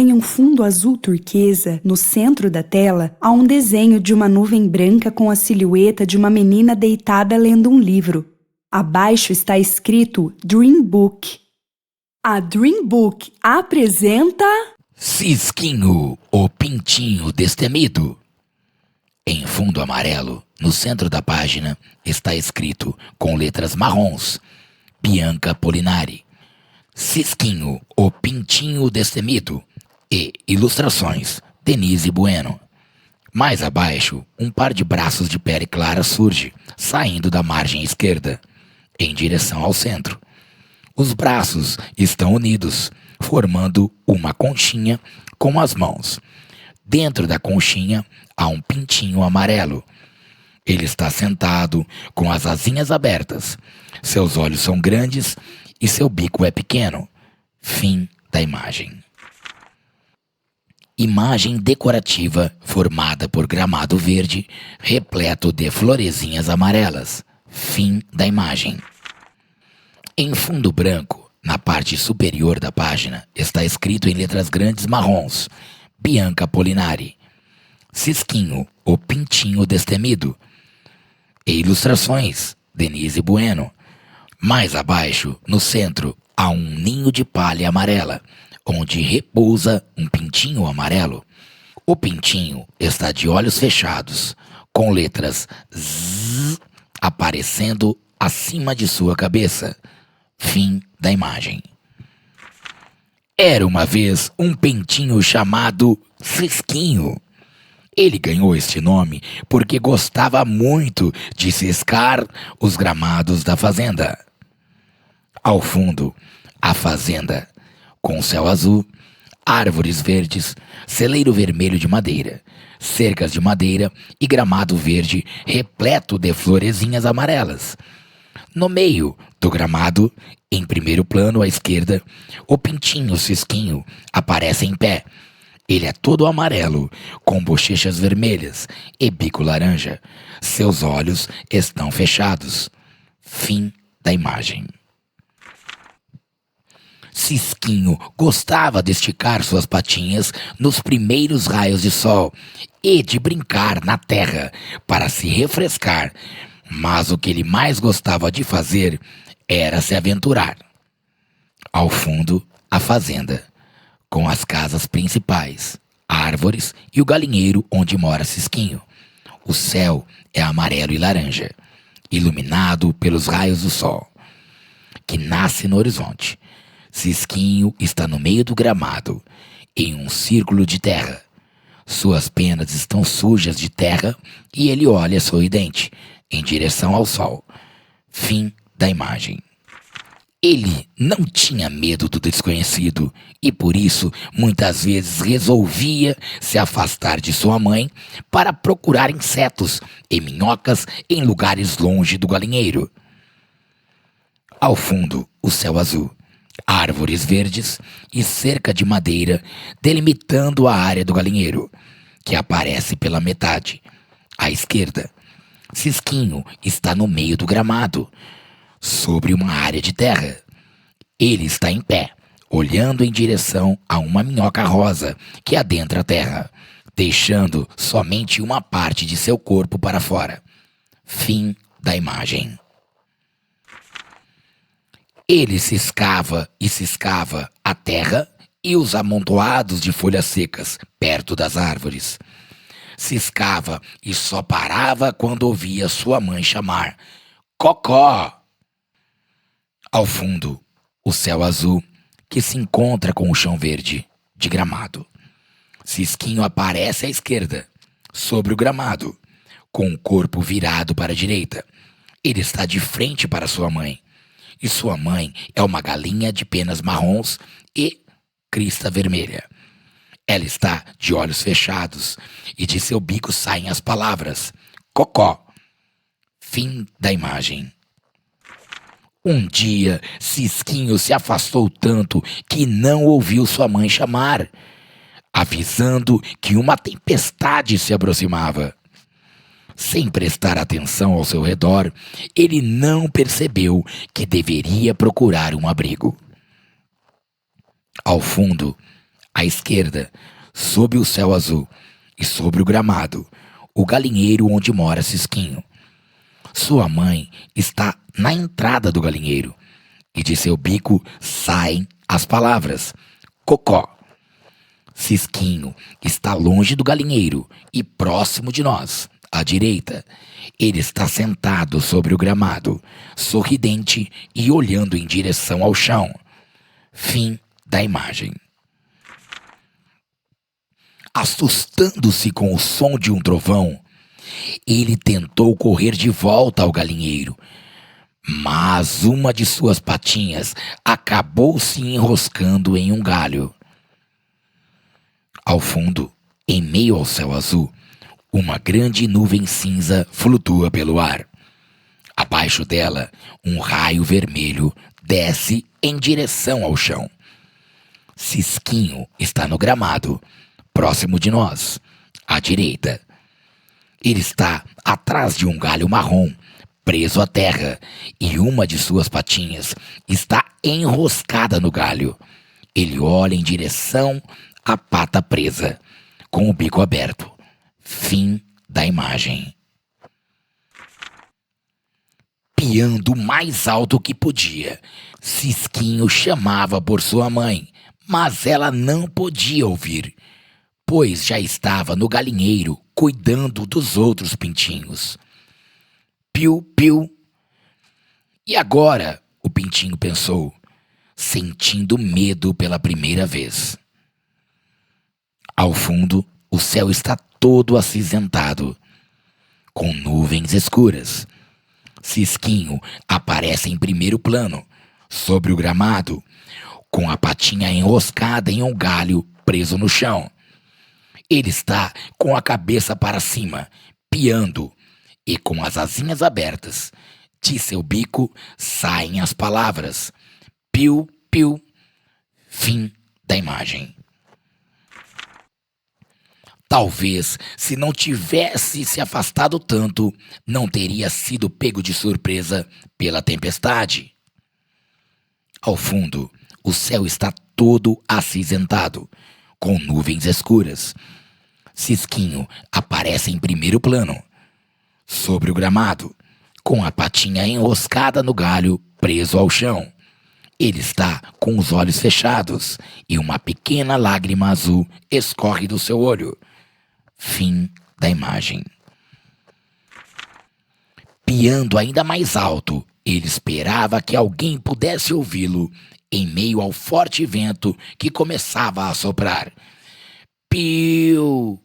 Em um fundo azul turquesa, no centro da tela, há um desenho de uma nuvem branca com a silhueta de uma menina deitada lendo um livro. Abaixo está escrito Dream Book. A Dream Book apresenta... Cisquinho, o pintinho destemido. Em fundo amarelo, no centro da página, está escrito com letras marrons, Bianca Polinari. Cisquinho, o pintinho destemido. E ilustrações, Denise Bueno. Mais abaixo, um par de braços de pele clara surge, saindo da margem esquerda, em direção ao centro. Os braços estão unidos, formando uma conchinha com as mãos. Dentro da conchinha há um pintinho amarelo. Ele está sentado com as asinhas abertas. Seus olhos são grandes e seu bico é pequeno. Fim da imagem. Imagem decorativa formada por gramado verde, repleto de florezinhas amarelas. Fim da imagem. Em fundo branco, na parte superior da página, está escrito em letras grandes marrons, Bianca Polinari. Cisquinho, o pintinho destemido. E ilustrações, Denise Bueno. Mais abaixo, no centro, há um ninho de palha amarela, onde repousa um pintinho amarelo. O pintinho está de olhos fechados, com letras Z aparecendo acima de sua cabeça. Fim da imagem. Era uma vez um pintinho chamado Cisquinho. Ele ganhou este nome porque gostava muito de ciscar os gramados da fazenda. Ao fundo, a fazenda, com céu azul, árvores verdes, celeiro vermelho de madeira, cercas de madeira e gramado verde repleto de florezinhas amarelas. No meio do gramado, em primeiro plano à esquerda, o pintinho Cisquinho aparece em pé. Ele é todo amarelo, com bochechas vermelhas e bico laranja. Seus olhos estão fechados. Fim da imagem. Cisquinho gostava de esticar suas patinhas nos primeiros raios de sol e de brincar na terra para se refrescar, mas o que ele mais gostava de fazer era se aventurar. Ao fundo, a fazenda, com as casas principais, árvores e o galinheiro onde mora Cisquinho. O céu é amarelo e laranja, iluminado pelos raios do sol, que nasce no horizonte. Cisquinho está no meio do gramado, em um círculo de terra. Suas penas estão sujas de terra e ele olha sorridente, em direção ao sol. Fim da imagem. Ele não tinha medo do desconhecido e por isso muitas vezes resolvia se afastar de sua mãe para procurar insetos e minhocas em lugares longe do galinheiro. Ao fundo, o céu azul, árvores verdes e cerca de madeira delimitando a área do galinheiro, que aparece pela metade, à esquerda. Cisquinho está no meio do gramado, sobre uma área de terra. Ele está em pé, olhando em direção a uma minhoca rosa que adentra a terra, deixando somente uma parte de seu corpo para fora. Fim da imagem. Ele ciscava a terra e os amontoados de folhas secas perto das árvores. Ciscava e só parava quando ouvia sua mãe chamar Cocó. Ao fundo, o céu azul que se encontra com o chão verde de gramado. Cisquinho aparece à esquerda, sobre o gramado, com o corpo virado para a direita. Ele está de frente para sua mãe. E sua mãe é uma galinha de penas marrons e crista vermelha. Ela está de olhos fechados e de seu bico saem as palavras Cocó. Fim da imagem. Um dia, Cisquinho se afastou tanto que não ouviu sua mãe chamar, avisando que uma tempestade se aproximava. Sem prestar atenção ao seu redor, ele não percebeu que deveria procurar um abrigo. Ao fundo, À esquerda, sob o céu azul e sobre o gramado, o galinheiro onde mora Cisquinho. Sua mãe está na entrada do galinheiro e de seu bico saem as palavras cocó. Cisquinho está longe do galinheiro e próximo de nós, à direita. Ele está sentado sobre o gramado, sorridente e olhando em direção ao chão. Fim da imagem. Assustando-se com o som de um trovão, ele tentou correr de volta ao galinheiro, mas uma de suas patinhas acabou se enroscando em um galho. Ao fundo, em meio ao céu azul, uma grande nuvem cinza flutua pelo ar. Abaixo dela, um raio vermelho desce em direção ao chão. Cisquinho está no gramado, próximo de nós, à direita. Ele está atrás de um galho marrom, preso à terra, e uma de suas patinhas está enroscada no galho. Ele olha em direção à pata presa, com o bico aberto. Fim da imagem. Piando o mais alto que podia, Cisquinho chamava por sua mãe, mas ela não podia ouvir, pois já estava no galinheiro cuidando dos outros pintinhos. Piu, piu. E agora? O pintinho pensou, sentindo medo pela primeira vez. Ao fundo, o céu está todo acinzentado, com nuvens escuras. Cisquinho aparece em primeiro plano, sobre o gramado, com a patinha enroscada em um galho preso no chão. Ele está com a cabeça para cima, piando, e com as asinhas abertas. De seu bico saem as palavras piu, piu. Fim da imagem. Talvez, se não tivesse se afastado tanto, não teria sido pego de surpresa pela tempestade. Ao fundo, o céu está todo acinzentado, com nuvens escuras. Cisquinho aparece em primeiro plano, sobre o gramado, com a patinha enroscada no galho preso ao chão. Ele está com os olhos fechados e uma pequena lágrima azul escorre do seu olho. Fim da imagem. Piando ainda mais alto, ele esperava que alguém pudesse ouvi-lo em meio ao forte vento que começava a soprar. Piu!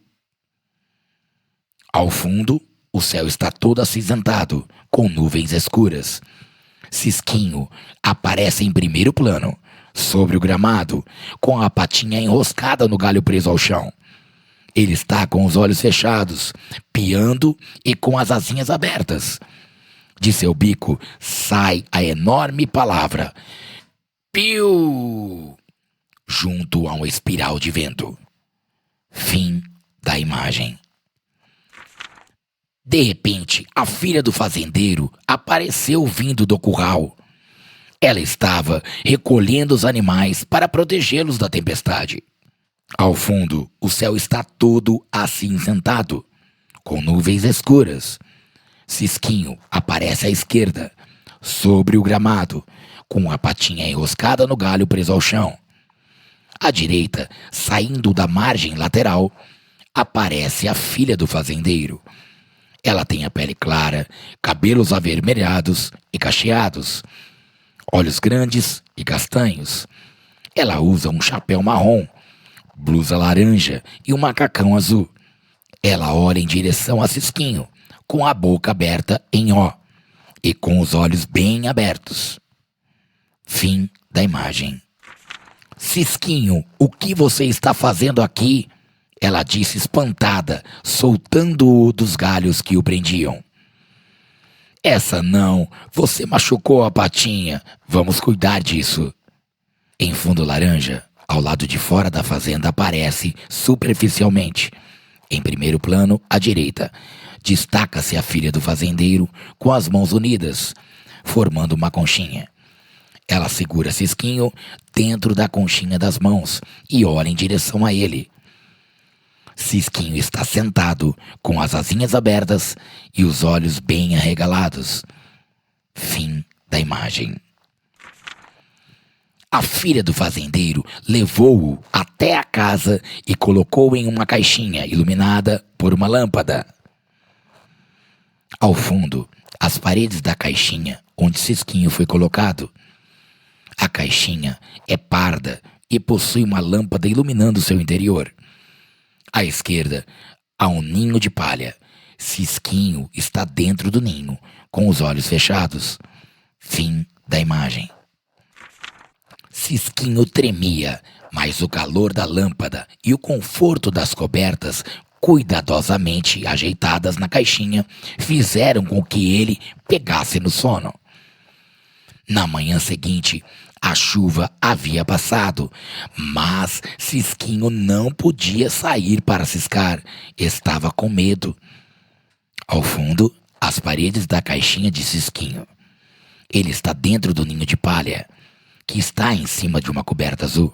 Ao fundo, o céu está todo acinzentado, com nuvens escuras. Cisquinho aparece em primeiro plano, sobre o gramado, com a patinha enroscada no galho preso ao chão. Ele está com os olhos fechados, piando e com as asinhas abertas. De seu bico sai a enorme palavra piu, junto a uma espiral de vento. Fim da imagem. De repente, a filha do fazendeiro apareceu vindo do curral. Ela estava recolhendo os animais para protegê-los da tempestade. Ao fundo, o céu está todo acinzentado, com nuvens escuras. Cisquinho aparece à esquerda, sobre o gramado, com a patinha enroscada no galho preso ao chão. À direita, saindo da margem lateral, aparece a filha do fazendeiro. Ela tem a pele clara, cabelos avermelhados e cacheados, olhos grandes e castanhos. Ela usa um chapéu marrom, blusa laranja e um macacão azul. Ela olha em direção a Cisquinho, com a boca aberta em ó e com os olhos bem abertos. Fim da imagem. Cisquinho, o que você está fazendo aqui? Ela disse espantada, soltando-o dos galhos que o prendiam. Essa não, você machucou a patinha, vamos cuidar disso. Em fundo laranja, ao lado de fora da fazenda aparece, superficialmente, em primeiro plano, à direita, destaca-se a filha do fazendeiro com as mãos unidas, formando uma conchinha. Ela segura Cisquinho dentro da conchinha das mãos e olha em direção a ele. Cisquinho está sentado, com as asinhas abertas e os olhos bem arregalados. Fim da imagem. A filha do fazendeiro levou-o até a casa e colocou-o em uma caixinha iluminada por uma lâmpada. Ao fundo, as paredes da caixinha onde Cisquinho foi colocado. A caixinha é parda e possui uma lâmpada iluminando seu interior. À esquerda, há um ninho de palha. Cisquinho está dentro do ninho, com os olhos fechados. Fim da imagem. Cisquinho tremia, mas o calor da lâmpada e o conforto das cobertas, cuidadosamente ajeitadas na caixinha, fizeram com que ele pegasse no sono. Na manhã seguinte, a chuva havia passado, mas Cisquinho não podia sair para ciscar. Estava com medo. Ao fundo, as paredes da caixinha de Cisquinho. Ele está dentro do ninho de palha, que está em cima de uma coberta azul.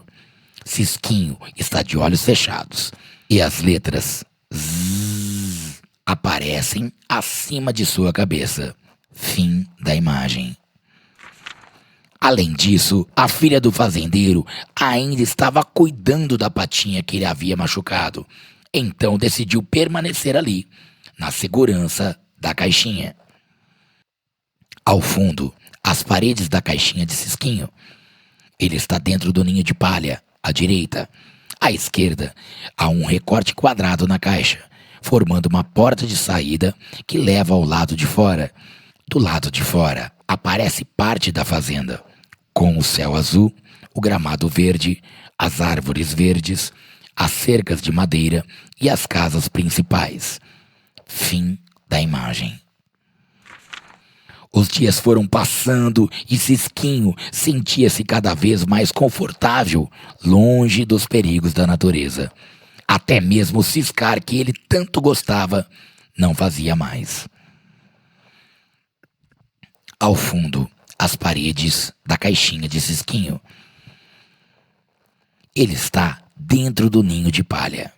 Cisquinho está de olhos fechados e as letras Z aparecem acima de sua cabeça. Fim da imagem. Além disso, a filha do fazendeiro ainda estava cuidando da patinha que ele havia machucado. Então decidiu permanecer ali, na segurança da caixinha. Ao fundo, as paredes da caixinha de Cisquinho. Ele está dentro do ninho de palha, à direita. À esquerda, há um recorte quadrado na caixa, formando uma porta de saída que leva ao lado de fora. Do lado de fora, aparece parte da fazenda, com o céu azul, o gramado verde, as árvores verdes, as cercas de madeira e as casas principais. Fim da imagem. Os dias foram passando e Cisquinho sentia-se cada vez mais confortável, longe dos perigos da natureza. Até mesmo ciscar, que ele tanto gostava, não fazia mais. Ao fundo, as paredes da caixinha de Cisquinho. Ele está dentro do ninho de palha,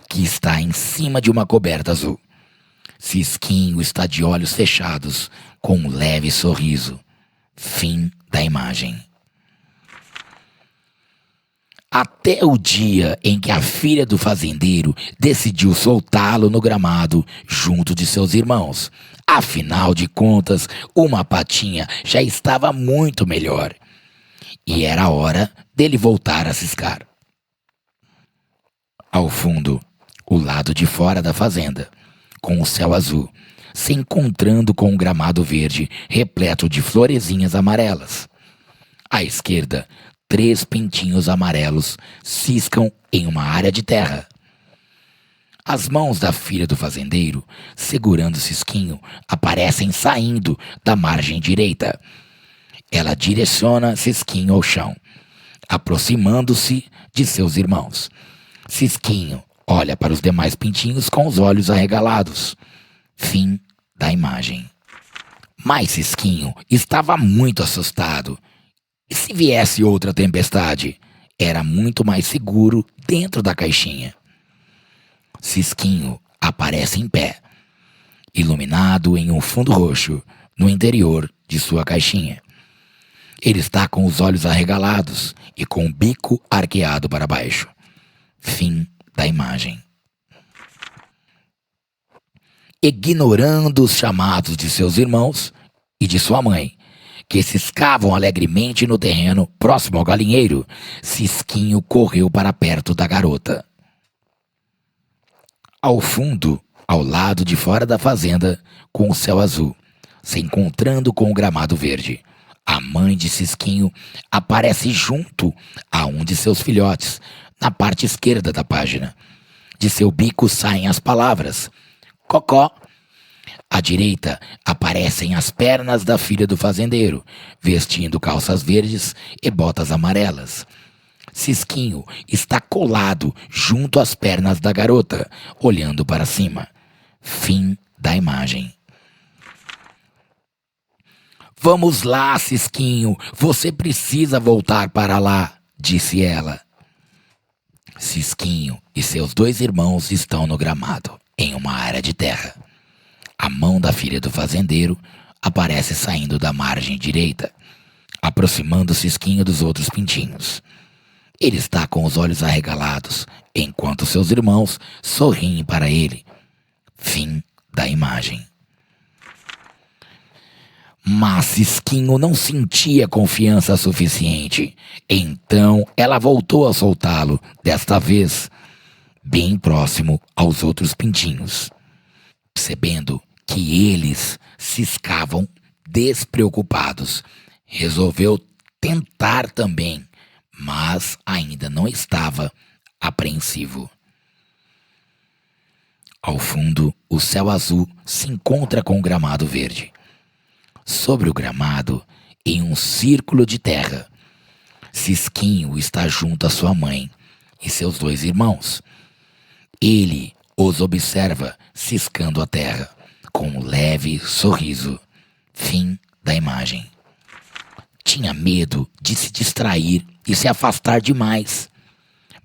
que está em cima de uma coberta azul. Cisquinho está de olhos fechados, com um leve sorriso. Fim da imagem. Até o dia em que a filha do fazendeiro decidiu soltá-lo no gramado junto de seus irmãos. Afinal de contas, uma patinha já estava muito melhor. E era hora dele voltar a ciscar. Ao fundo, o lado de fora da fazenda, com o céu azul, se encontrando com um gramado verde repleto de florezinhas amarelas. À esquerda, 3 pintinhos amarelos ciscam em uma área de terra. As mãos da filha do fazendeiro, segurando Cisquinho, aparecem saindo da margem direita. Ela direciona Cisquinho ao chão, aproximando-se de seus irmãos. Cisquinho olha para os demais pintinhos com os olhos arregalados. Fim da imagem. Mas Cisquinho estava muito assustado. E se viesse outra tempestade? Era muito mais seguro dentro da caixinha. Cisquinho aparece em pé, iluminado em um fundo roxo, no interior de sua caixinha. Ele está com os olhos arregalados e com o bico arqueado para baixo. Fim da imagem. Ignorando os chamados de seus irmãos e de sua mãe, que ciscavam alegremente no terreno próximo ao galinheiro, Cisquinho correu para perto da garota. Ao fundo, ao lado de fora da fazenda, com o céu azul, se encontrando com o gramado verde, a mãe de Cisquinho aparece junto a um de seus filhotes, na parte esquerda da página. De seu bico saem as palavras Cocó. À direita aparecem as pernas da filha do fazendeiro, vestindo calças verdes e botas amarelas. Cisquinho está colado junto às pernas da garota, olhando para cima. Fim da imagem. Vamos lá, Cisquinho, você precisa voltar para lá, disse ela. Cisquinho e seus 2 irmãos estão no gramado, em uma área de terra. A mão da filha do fazendeiro aparece saindo da margem direita, aproximando Cisquinho dos outros pintinhos. Ele está com os olhos arregalados, enquanto seus irmãos sorriem para ele. Fim da imagem. Mas Cisquinho não sentia confiança suficiente. Então ela voltou a soltá-lo, desta vez bem próximo aos outros pintinhos. Percebendo que eles ciscavam despreocupados, resolveu tentar também, mas ainda não estava apreensivo. Ao fundo, o céu azul se encontra com o gramado verde. Sobre o gramado, em um círculo de terra, Cisquinho está junto à sua mãe e seus 2 irmãos. Ele os observa ciscando a terra, com um leve sorriso. Fim da imagem. Tinha medo de se distrair e se afastar demais.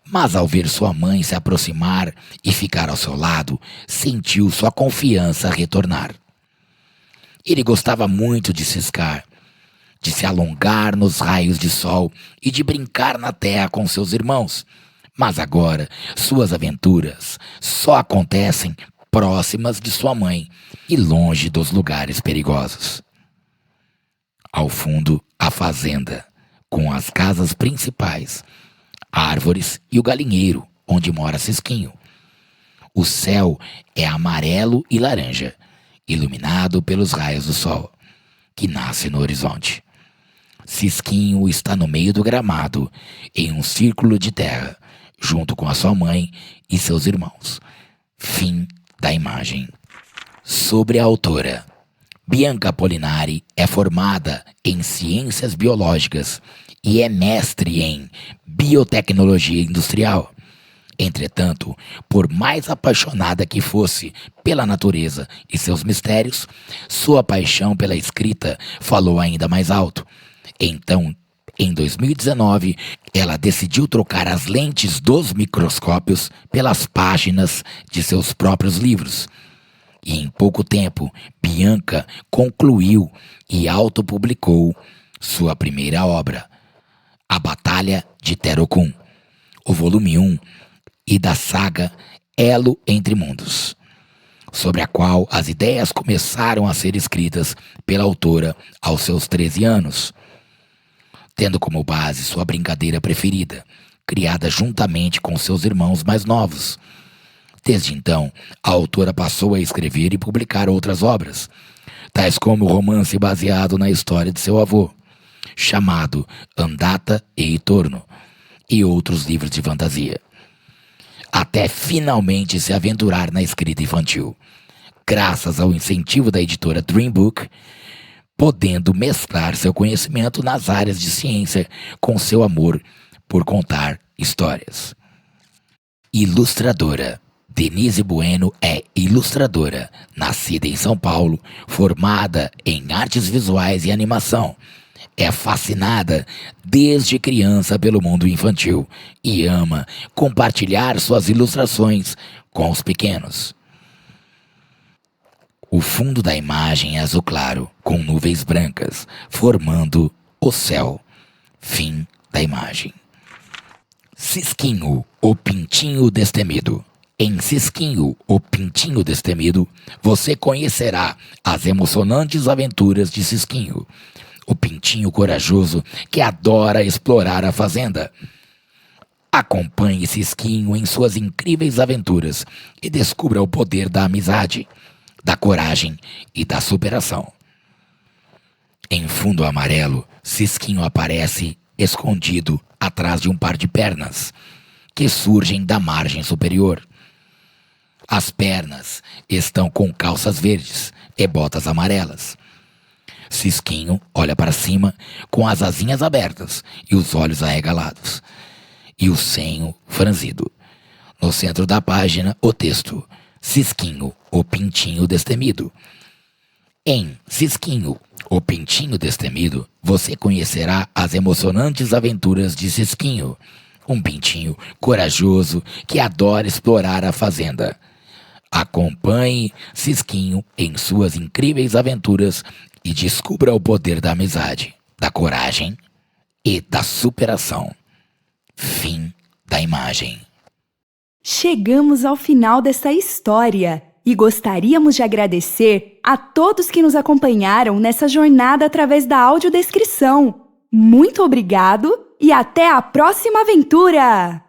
Mas ao ver sua mãe se aproximar e ficar ao seu lado, sentiu sua confiança retornar. Ele gostava muito de ciscar, de se alongar nos raios de sol e de brincar na terra com seus irmãos. Mas agora, suas aventuras só acontecem próximas de sua mãe e longe dos lugares perigosos. Ao fundo, a fazenda, com as casas principais, árvores e o galinheiro, onde mora Cisquinho. O céu é amarelo e laranja, iluminado pelos raios do sol, que nasce no horizonte. Cisquinho está no meio do gramado, em um círculo de terra, junto com a sua mãe e seus irmãos. Fim da imagem. Sobre a autora. Bianca Polinari é formada em Ciências Biológicas e é mestre em Biotecnologia Industrial. Entretanto, por mais apaixonada que fosse pela natureza e seus mistérios, sua paixão pela escrita falou ainda mais alto. Então, em 2019, ela decidiu trocar as lentes dos microscópios pelas páginas de seus próprios livros. E em pouco tempo, Bianca concluiu e autopublicou sua primeira obra, A Batalha de Terokun, o volume 1 e da saga Elo Entre Mundos, sobre a qual as ideias começaram a ser escritas pela autora aos seus 13 anos, tendo como base sua brincadeira preferida, criada juntamente com seus irmãos mais novos. Desde então, a autora passou a escrever e publicar outras obras, tais como o romance baseado na história de seu avô, chamado Andata e Ritorno, e outros livros de fantasia, até finalmente se aventurar na escrita infantil, graças ao incentivo da editora Dream Book, podendo mesclar seu conhecimento nas áreas de ciência com seu amor por contar histórias. Ilustradora. Denise Bueno é ilustradora, nascida em São Paulo, formada em artes visuais e animação. É fascinada desde criança pelo mundo infantil e ama compartilhar suas ilustrações com os pequenos. O fundo da imagem é azul claro, com nuvens brancas, formando o céu. Fim da imagem. Cisquinho, o pintinho destemido. Em Cisquinho, o pintinho destemido, você conhecerá as emocionantes aventuras de Cisquinho, o pintinho corajoso que adora explorar a fazenda. Acompanhe Cisquinho em suas incríveis aventuras e descubra o poder da amizade, da coragem e da superação. Em fundo amarelo, Cisquinho aparece escondido atrás de um par de pernas que surgem da margem superior. As pernas estão com calças verdes e botas amarelas. Cisquinho olha para cima com as asinhas abertas e os olhos arregalados, e o senho franzido. No centro da página, o texto: Cisquinho, o pintinho destemido. Em Cisquinho, o pintinho destemido, você conhecerá as emocionantes aventuras de Cisquinho, um pintinho corajoso que adora explorar a fazenda. Acompanhe Cisquinho em suas incríveis aventuras e descubra o poder da amizade, da coragem e da superação. Fim da imagem. Chegamos ao final dessa história e gostaríamos de agradecer a todos que nos acompanharam nessa jornada através da audiodescrição. Muito obrigado e até a próxima aventura!